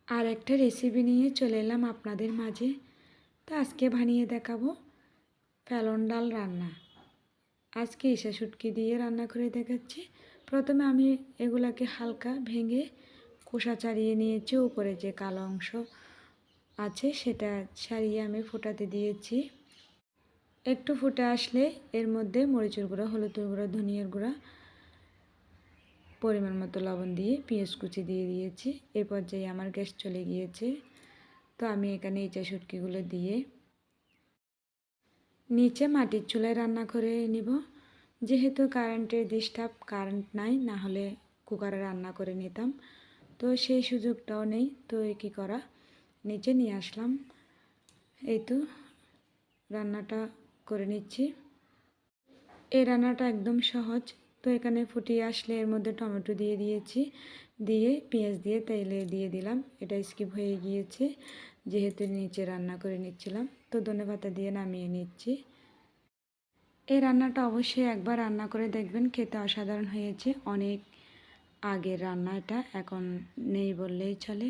আর একটা রেসিপি নিয়ে চলে এলাম আপনাদের মাঝে। তো আজকে বানিয়ে দেখাবো ফেলন ডাল রান্না। আজকে ইসা শুটকি দিয়ে রান্না করে দেখাচ্ছি। প্রথমে আমি এগুলাকে হালকা ভেঙে খোসা ছাড়িয়ে নিয়েছি, উপরে যে কালো অংশ আছে সেটা ছাড়িয়ে আমি ফোটাতে দিয়েছি। একটু ফুটে আসলে এর মধ্যে মরিচের গুঁড়া, হলুদের গুঁড়া, ধনিয়ার গুঁড়া, পরিমাণ মতো লবণ দিয়ে পেঁয়াজ কুচি দিয়ে দিয়েছি। এই পর্যায়ে আমার গ্যাস চলে গিয়েছে। তো আমি এখানে ইচা শুটকিগুলো দিয়ে নিচে মাটির চুলায় রান্না করে নিব। যেহেতু কারেন্টের ডিস্টার্ব, কারেন্ট নাই, না হলে কুকারে রান্না করে নিতাম। তো সেই সুযোগটাও নেই, তো কী করা, নিচে নিয়ে আসলাম। এই তো রান্নাটা করে নিচ্ছি। এই রান্নাটা একদম সহজ। তো এখানে ফুটিয়ে আসলে এর মধ্যে টমেটো দিয়ে দিয়েছি, দিয়ে পেঁয়াজ দিয়ে তেলে দিয়ে দিলাম। এটা স্কিপ হয়ে গিয়েছে যেহেতু নিচে রান্না করে নিচ্ছিলাম। তো ধনেপাতা দিয়ে নামিয়ে নিচ্ছি। এই রান্নাটা অবশ্যই একবার রান্না করে দেখবেন, খেতে অসাধারণ হয়েছে। অনেক আগের রান্না এটা, এখন নেই বললেই চলে।